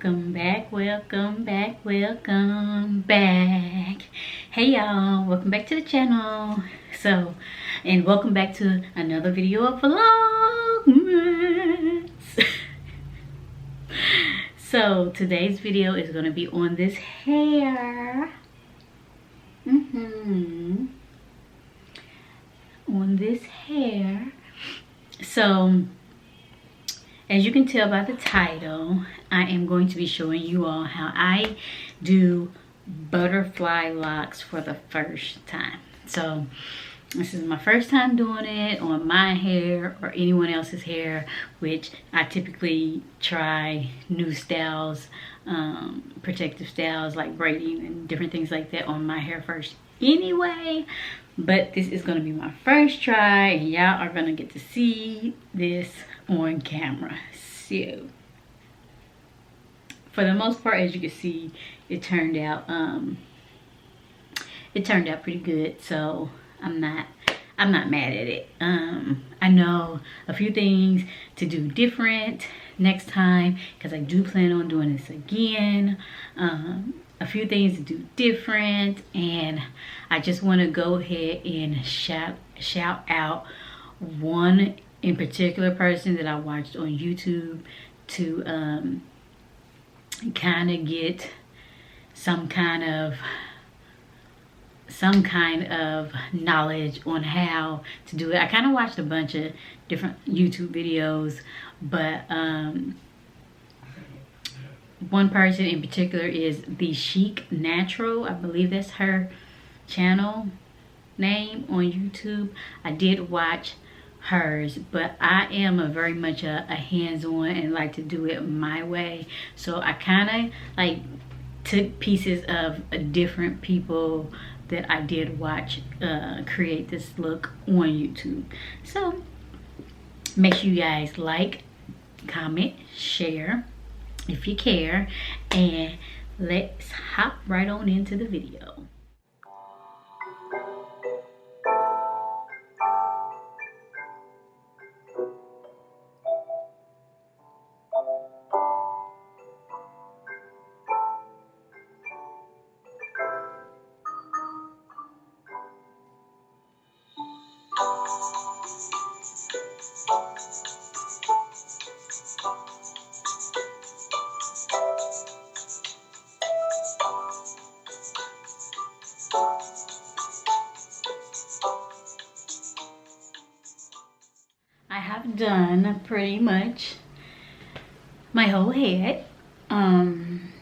Welcome back, welcome back, welcome back. Hey y'all, welcome back to the channel. And welcome back to another video of Vlogmas. So today's video is going to be on this hair. On this hair. So as you can tell by the title, I am going to be showing you all how I do butterfly locks for the first time. So this is my first time doing it on my hair or anyone else's hair, which I typically try new styles, protective styles like braiding and different things like that on my hair first anyway. But this is going to be my first try, and y'all are going to get to see this on camera. So for the most part, as you can see, it turned out pretty good. So I'm not mad at it. I know a few things to do different next time, because I do plan on doing this again. A few things to do different, and I just want to go ahead and shout out one in particular person that I watched on YouTube to kind of get some kind of knowledge on how to do it. I kind of watched a bunch of different YouTube videos, but one person in particular is the Chic Natural. I believe that's her channel name on YouTube. I did watch hers, but I am very much a hands-on and like to do it my way. So I kind of like took pieces of different people that I did watch create this look on YouTube. So make sure you guys like, comment, share if you care, and let's hop right on into the video. I have done pretty much my whole head. I'm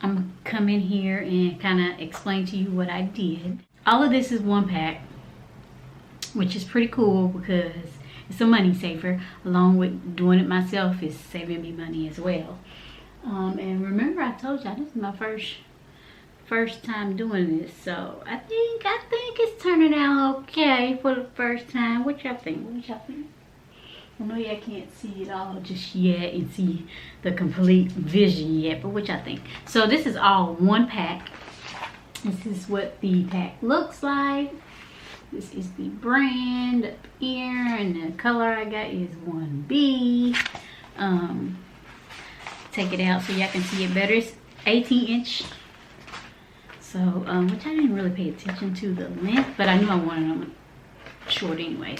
gonna come in here and kind of explain to you what I did. All of this is one pack, which is pretty cool because it's a money saver. Along with doing it myself is saving me money as well. And remember, I told y'all this is my first time doing this, so I think it's turning out okay for the first time. What y'all think? I know y'all can't see it all just yet and see the complete vision yet, but what y'all think? So this is all one pack. This is what the pack looks like. This is the brand up here, and the color I got is 1B. Take it out so y'all can see it better. It's 18-inch. So, which I didn't really pay attention to the length, but I knew I wanted them short anyway.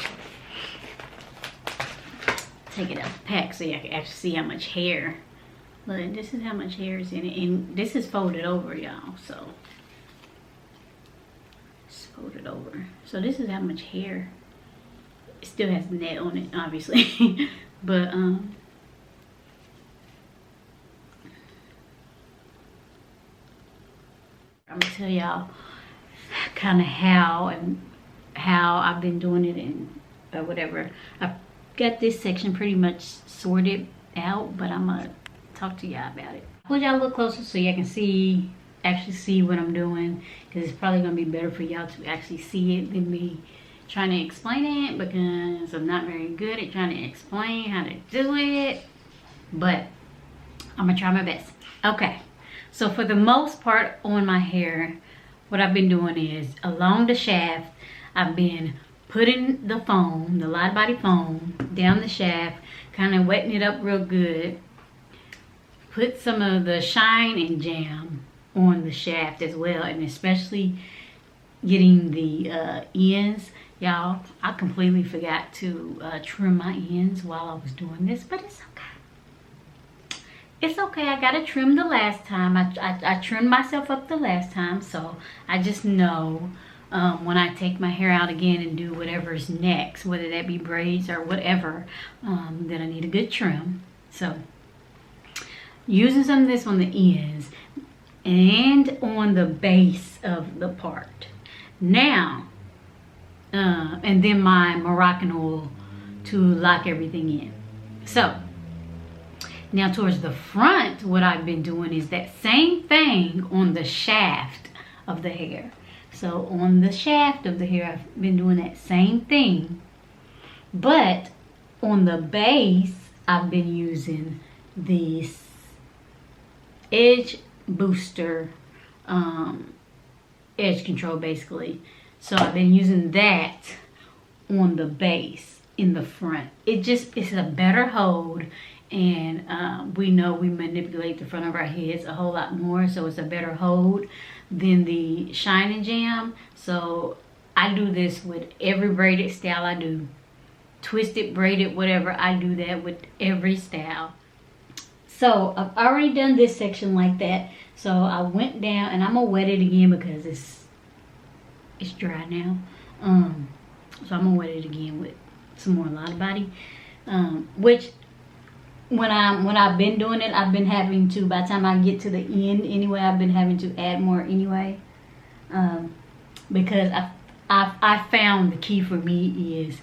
Take it out the pack so y'all can actually see how much hair. Look, this is how much hair is in it, and this is folded over, y'all. So, it's folded over. So this is how much hair. It still has net on it, obviously, but I'm gonna tell y'all kind of how I've been doing it and whatever. I've got this section pretty much sorted out, but I'm gonna talk to y'all about it. Put y'all a little closer so y'all can actually see what I'm doing, because it's probably gonna be better for y'all to actually see it than me trying to explain it, because I'm not very good at trying to explain how to do it, but I'm gonna try my best. Okay. So for the most part on my hair, what I've been doing is along the shaft, I've been putting the foam, the Light Body foam, down the shaft, kind of wetting it up real good put some of the shine and jam on the shaft as well, and especially getting the ends. Y'all, I completely forgot to trim my ends while I was doing this, but it's okay. It's okay. I got to trim the last time. I trimmed myself up the last time, so I just know when I take my hair out again and do whatever's next, whether that be braids or whatever, that I need a good trim. So using some of this on the ends and on the base of the part. Now, and then my Moroccan oil to lock everything in. So now towards the front, what I've been doing is that same thing on the shaft of the hair. So on the shaft of the hair, I've been doing that same thing. But on the base, I've been using this edge booster, edge control basically. So I've been using that on the base in the front. It's a better hold, and we know we manipulate the front of our heads a whole lot more, so it's a better hold than the shine and jam. So I do this with every braided style I do. Twisted, braided, whatever, I do that with every style. So I've already done this section like that. So I went down, and I'm gonna wet it again because it's dry now. So I'm gonna wet it again with some more Lotta Body, which when I've been doing it, I've been having to, by the time I get to the end anyway, I've been having to add more anyway, because I found the key for me is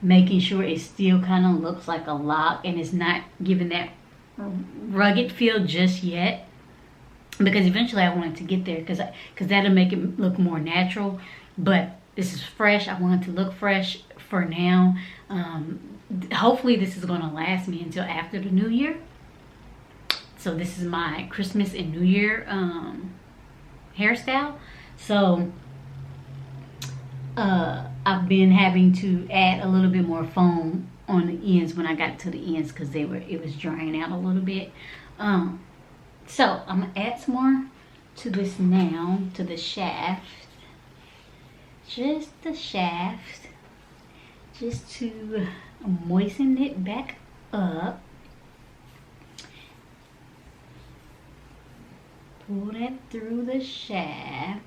making sure it still kind of looks like a lock and it's not giving that rugged feel just yet, because eventually I want it to get there, because that'll make it look more natural. But this is fresh. I want it to look fresh for now. Hopefully this is going to last me until after the new year. So this is my Christmas and New Year hairstyle. So I've been having to add a little bit more foam on the ends when I got to the ends, because it was drying out a little bit. So I'm gonna add some more to this now, to the shaft, just the shaft, just to moisten it back up. Pull that through the shaft.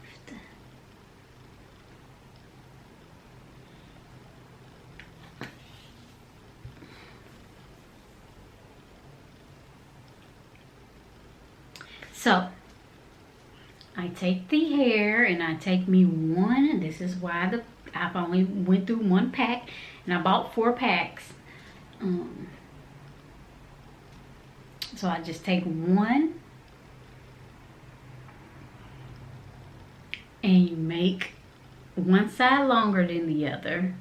So I take the hair and I take me one, and this is why I've only went through one pack, and I bought 4 packs. So I just take one, and you make one side longer than the other.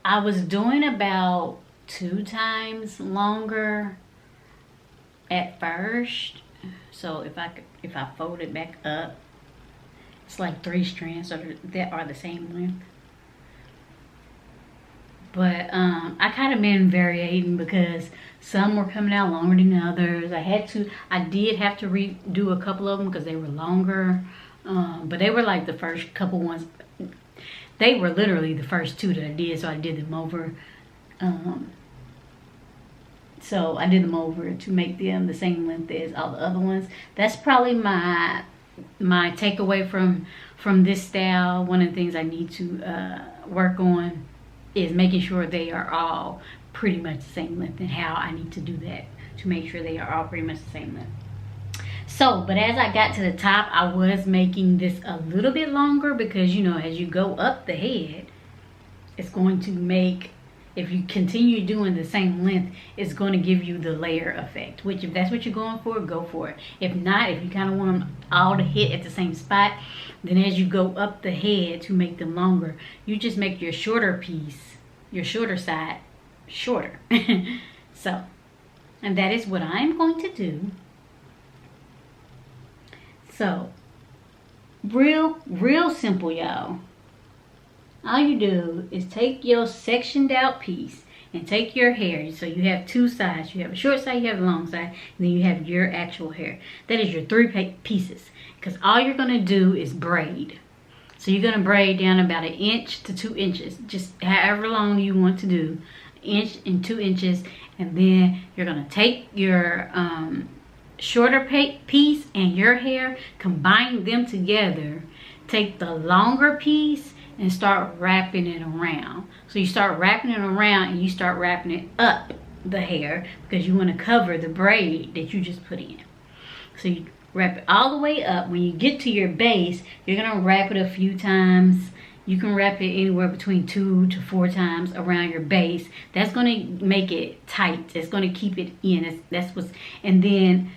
I was doing about 2 times longer at first. So if I fold it back up, it's like 3 strands that are the same length. But I kind of been varying because some were coming out longer than others. I did have to redo a couple of them because they were longer. But they were like the first couple ones. They were literally the first 2 that I did, so I did them over. So I did them over to make them the same length as all the other ones. That's probably my takeaway from this style. One of the things I need to work on is making sure they are all pretty much the same length, and how I need to do that to make sure they are all pretty much the same length. So, but as I got to the top, I was making this a little bit longer because, you know, as you go up the head, it's going to make, if you continue doing the same length, it's going to give you the layer effect, which if that's what you're going for, go for it. If not, if you kind of want them all to hit at the same spot, then as you go up the head to make them longer, you just make your shorter piece, your shorter side, shorter. So, and that is what I'm going to do. So, real simple, y'all. All you do is take your sectioned out piece and take your hair. So you have two sides. You have a short side, you have a long side, and then you have your actual hair. That is your 3 pieces. Because all you're going to do is braid. So you're going to braid down about 1 inch to 2 inches. Just however long you want to do. 1 inch and 2 inches. And then you're going to take your shorter piece and your hair, combine them together. Take the longer piece and start wrapping it around. So you start wrapping it around and you start wrapping it up the hair because you want to cover the braid that you just put in. So you wrap it all the way up. When you get to your base, you're going to wrap it a few times. You can wrap it anywhere between 2 to 4 times around your base. That's going to make it tight. It's going to keep it in. That's what's, and then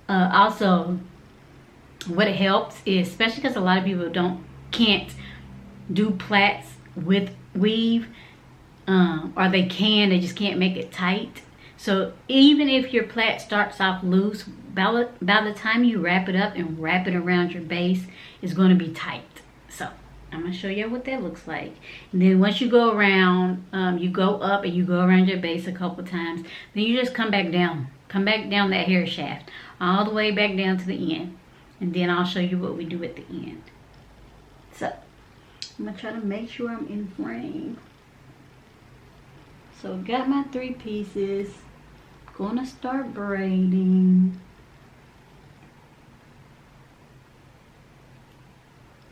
also what it helps is, especially because a lot of people can't do plaits with weave, or they just can't make it tight. So even if your plait starts off loose, by the time you wrap it up and wrap it around your base, it's going to be tight. So I'm going to show you what that looks like. And then once you go around, you go up and you go around your base a couple times, then you just come back down that hair shaft all the way back down to the end. And then I'll show you what we do at the end. So I'm going to try to make sure I'm in frame. So got my 3 pieces. Gonna start braiding.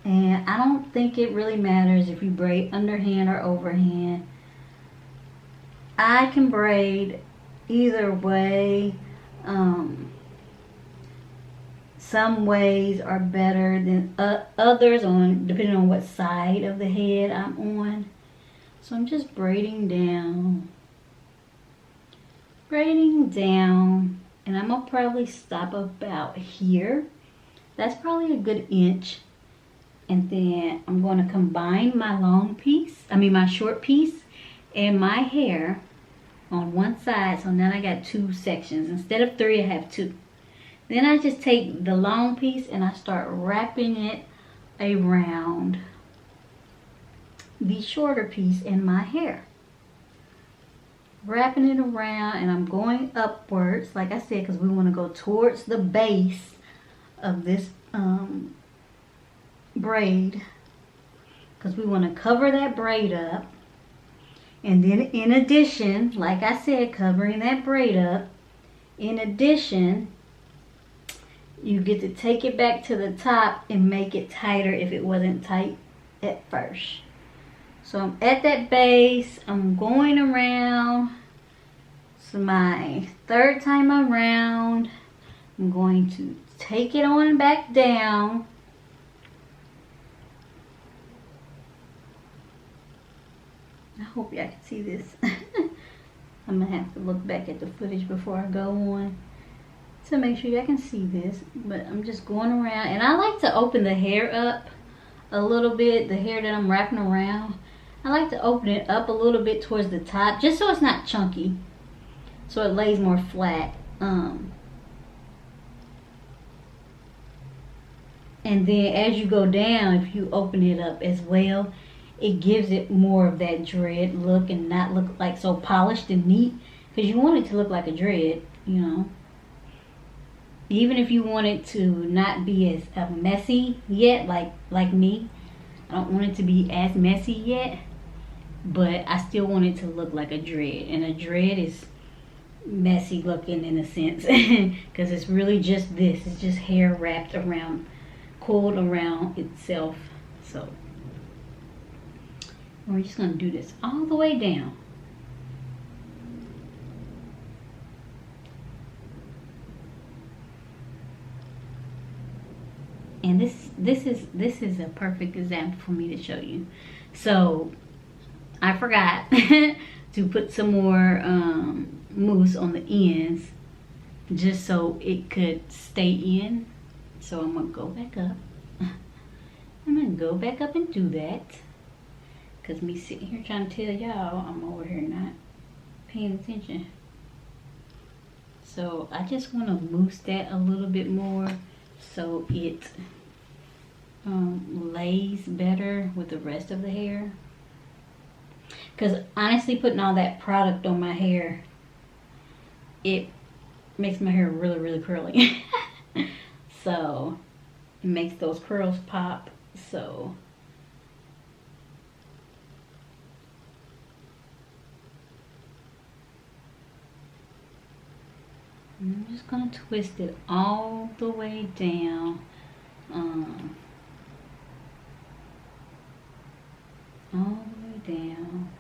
And I don't think it really matters if you braid underhand or overhand. I can braid either way. Some ways are better than others, depending on what side of the head I'm on. So I'm just braiding down, and I'm gonna probably stop about here. That's probably a good inch. And then I'm going to combine my my short piece and my hair on one side. So now I got 2 sections. Instead of 3, I have 2. Then I just take the long piece and I start wrapping it around the shorter piece in my hair. Wrapping it around, and I'm going upwards, like I said, because we want to go towards the base of this braid, because we want to cover that braid up. And then in addition, like I said, covering that braid up, in addition, you get to take it back to the top and make it tighter if it wasn't tight at first. So I'm at that base, I'm going around. So my 3rd time around, I'm going to take it on back down. I hope y'all can see this. I'm gonna have to look back at the footage before I go on to make sure y'all can see this. But I'm just going around, and I like to open the hair up a little bit, the hair that I'm wrapping around. I like to open it up a little bit towards the top, just so it's not chunky, so it lays more flat. And then as you go down, if you open it up as well, it gives it more of that dread look and not look like so polished and neat, because you want it to look like a dread, you know. Even if you want it to not be as messy yet, like me. I don't want it to be as messy yet, but I still want it to look like a dread. And a dread is messy looking in a sense, because it's really just this. It's just hair wrapped around, coiled around itself. So we're just going to do this all the way down. And this is a perfect example for me to show you. So I forgot to put some more mousse on the ends, just so it could stay in. So I'm gonna go back up. I'm gonna go back up and do that, because me sitting here trying to tell y'all, I'm over here not paying attention. So I just want to mousse that a little bit more, so it lays better with the rest of the hair. Because honestly, putting all that product on my hair, it makes my hair really, really curly. So it makes those curls pop. So I'm just gonna twist it all the way down. All the way down.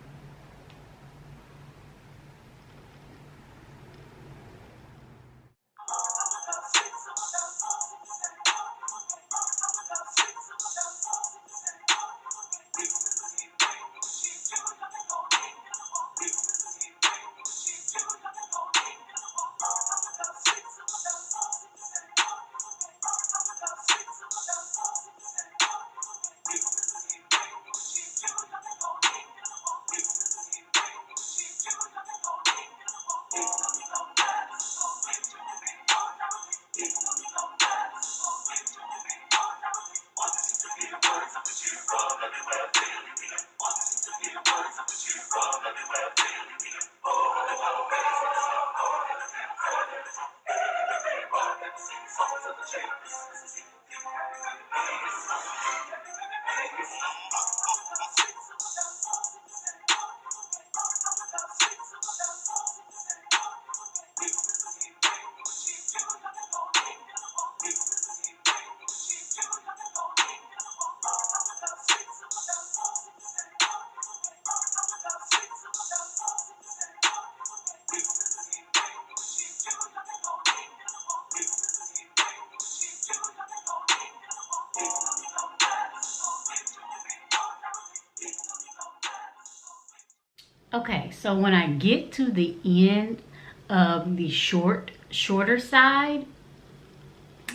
Okay, so when I get to the end of the shorter side,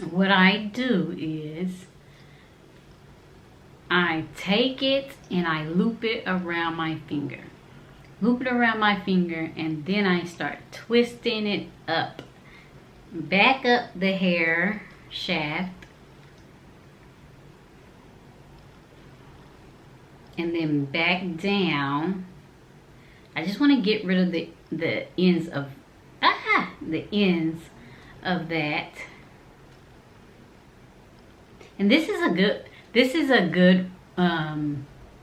what I do is I take it and I loop it around my finger. Loop it around my finger, and then I start twisting it up. Back up the hair shaft. And then back down. I just want to get rid of the ends of that. And this is a good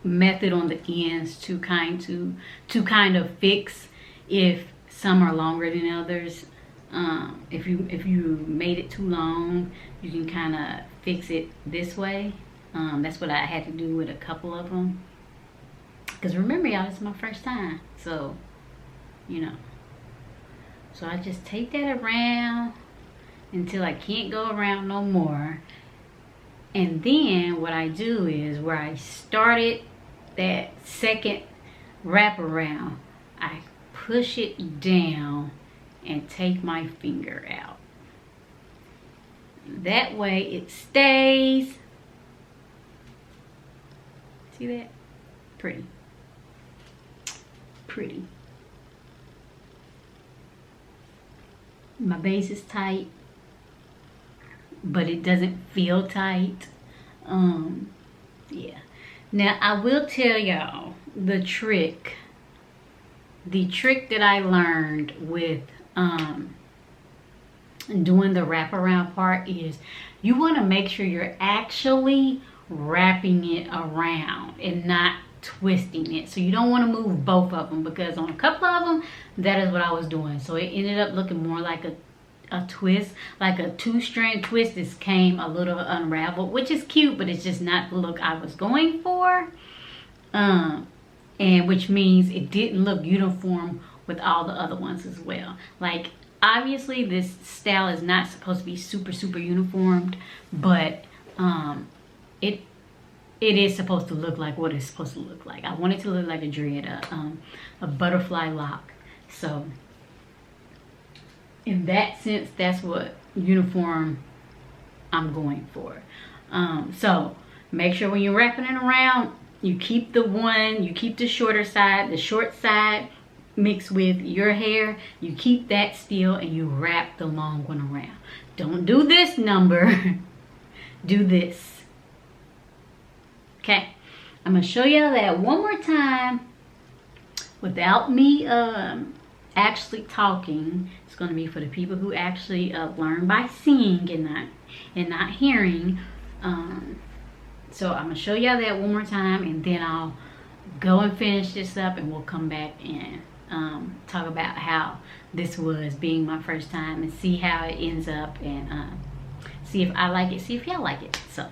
method on the ends to kind of fix if some are longer than others. If you made it too long, you can kind of fix it this way. That's what I had to do with a couple of them. Because remember, y'all, it's my first time. So, you know. So I just take that around until I can't go around no more. And then what I do is where I started that second wraparound, I push it down and take my finger out. That way it stays. See that? Pretty. Pretty. My base is tight, but it doesn't feel tight. Yeah. Now I will tell y'all the trick that I learned with doing the wraparound part is you want to make sure you're actually wrapping it around and not twisting it. So you don't want to move both of them, because on a couple of them that is what I was doing. So it ended up looking more like a twist, like a 2-strand twist. This came a little unraveled, which is cute, but it's just not the look I was going for. And which means it didn't look uniform with all the other ones as well. Like obviously this style is not supposed to be super uniformed, but it is supposed to look like what it's supposed to look like. I want it to look like a dread, a butterfly lock. So in that sense, that's what uniform I'm going for. So make sure when you're wrapping it around, you keep the shorter side, the short side mixed with your hair. You keep that still and you wrap the long one around. Don't do this number. Do this. Okay, I'm gonna show you that one more time without me actually talking. It's going to be for the people who actually learn by seeing and not hearing. So I'm gonna show y'all that one more time, and then I'll go and finish this up, and we'll come back and talk about how this was being my first time, and see how it ends up, and see if I like it, see if y'all like it. So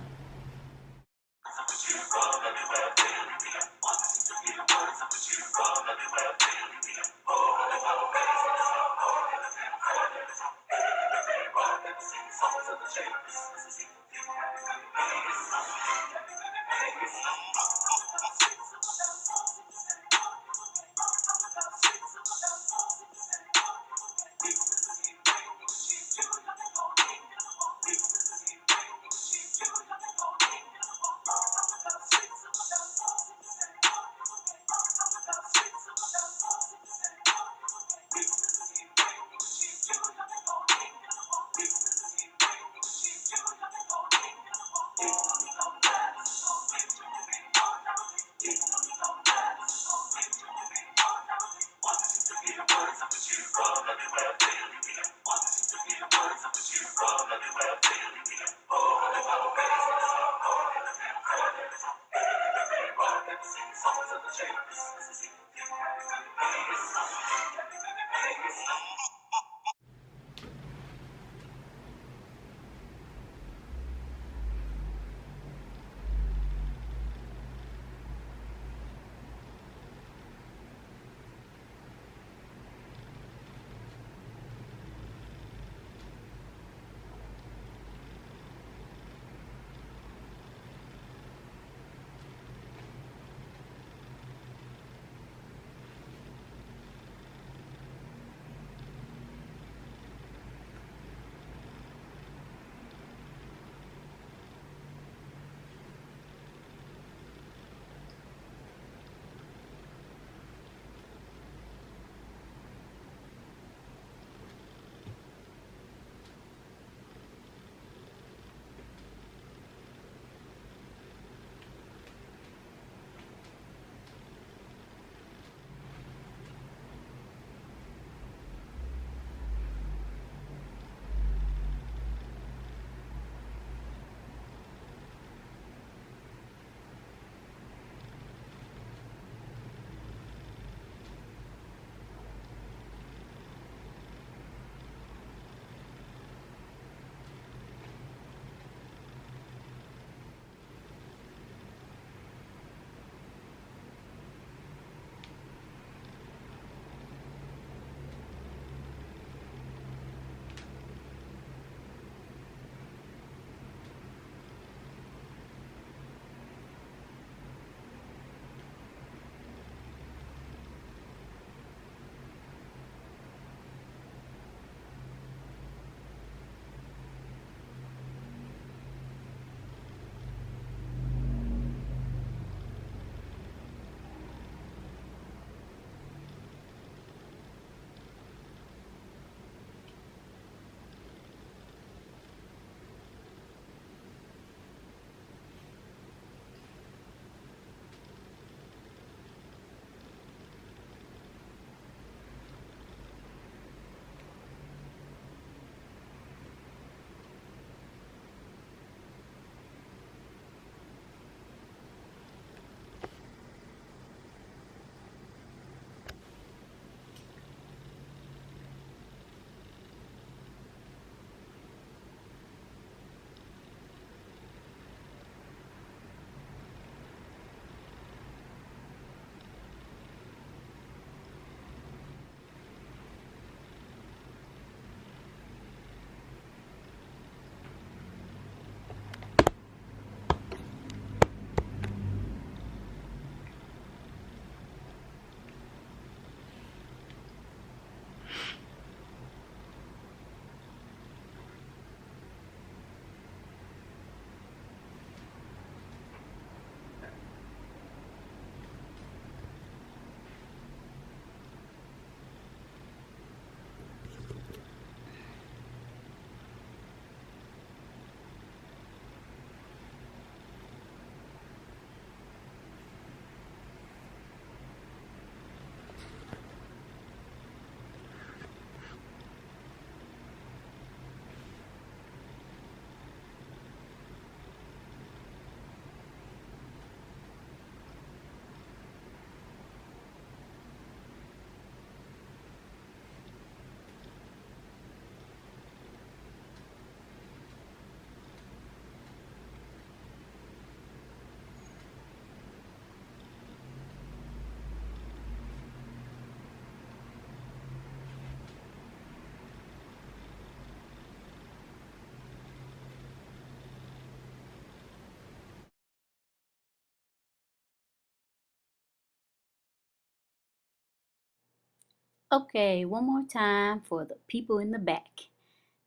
Okay, one more time for the people in the back.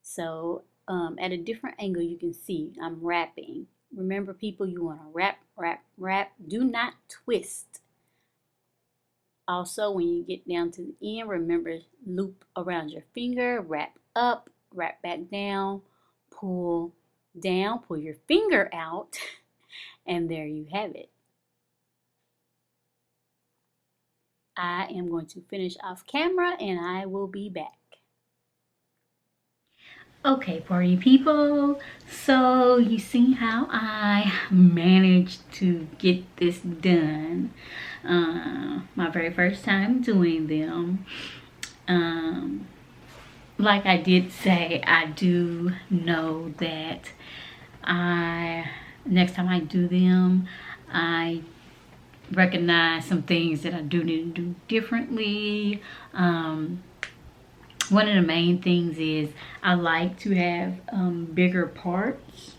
So at a different angle, you can see I'm wrapping. Remember, people, you want to wrap, wrap, wrap. Do not twist. Also, when you get down to the end, remember, loop around your finger, wrap up, wrap back down, pull down, pull your finger out, and there you have it. I am going to finish off camera and I will be back. Okay, party people, so you see how I managed to get this done. My very first time doing them. Like I did say, I do know that next time I do them, I recognize some things that I do need to do differently. One of the main things is I like to have bigger parts.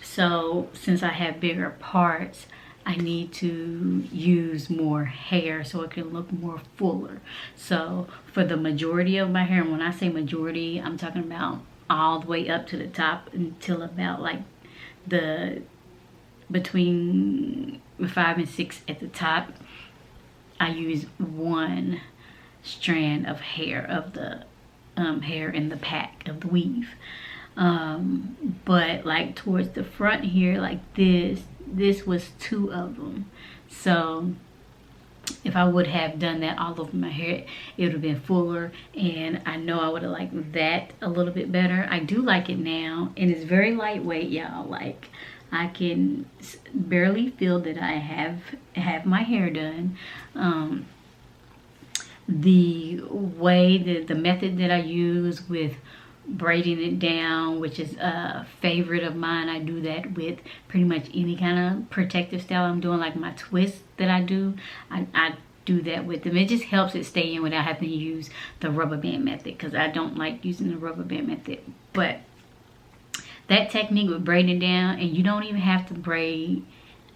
So since I have bigger parts, I need to use more hair so it can look more fuller. So for the majority of my hair, and when I say majority, I'm talking about all the way up to the top until about like between 5 and 6 at the top, I use one strand of hair of the hair in the pack of the weave. But like towards the front here, like this was 2 of them. So if I would have done that all over my hair, it would have been fuller, and I know I would have liked that a little bit better. I do like it now, and it's very lightweight, y'all. Like I can barely feel that I have my hair done. The way that the method that I use with braiding it down, which is a favorite of mine, I do that with pretty much any kind of protective style I'm doing, like my twist that I do. I do that with them. It just helps it stay in without having to use the rubber band method, because I don't like using the rubber band method. But that technique with braiding down, and you don't even have to braid,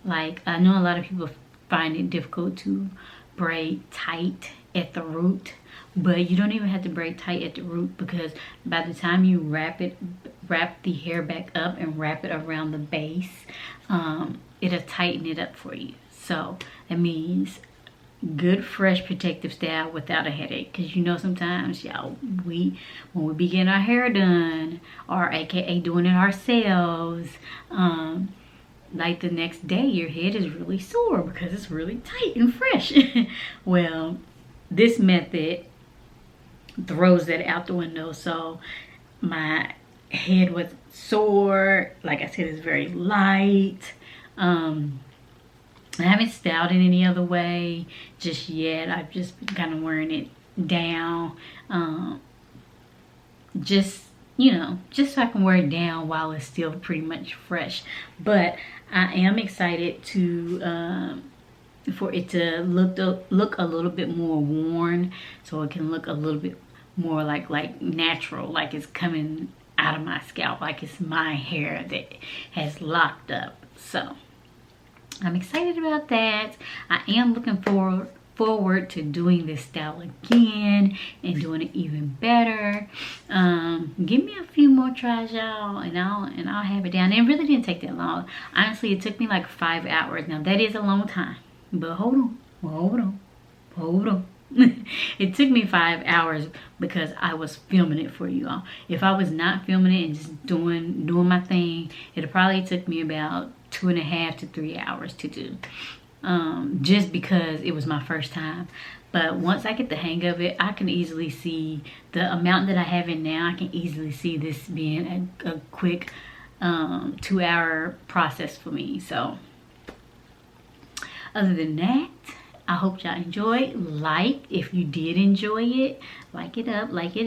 like I know a lot of people find it difficult to braid tight at the root, but you don't even have to braid tight at the root, because by the time you wrap the hair back up and wrap it around the base, it'll tighten it up for you. So that means good fresh protective style without a headache, because you know sometimes y'all, when we be getting our hair done, or aka doing it ourselves, like the next day your head is really sore because it's really tight and fresh. Well, this method throws that out the window. So my head was sore, like I said, it's very light. I haven't styled it any other way just yet. I've just been kind of wearing it down, just so I can wear it down while it's still pretty much fresh. But I am excited to for it to look a little bit more worn, so it can look a little bit more like natural, like it's coming out of my scalp, like it's my hair that has locked up. So I'm excited about that. I am looking forward to doing this style again and doing it even better. Give me a few more tries, y'all, and I'll have it down. It really didn't take that long. Honestly, it took me like 5 hours. Now that is a long time, but hold on. It took me 5 hours because I was filming it for you all. If I was not filming it and just doing my thing, it probably took me about 2.5 to 3 hours to do, just because it was my first time. But once I get the hang of it, I can easily see the amount that I have in now. I can easily see this being a quick 2-hour process for me. So other than that, I hope y'all enjoyed. Like, if you did enjoy it, like it up. Like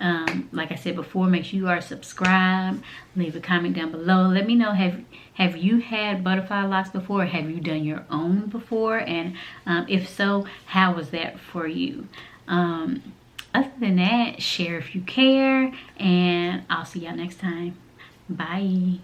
I said before, make sure you are subscribed. Leave a comment down below. Let me know, have you had butterfly locks before? Have you done your own before? And if so, how was that for you? Other than that, share if you care, and I'll see y'all next time. Bye.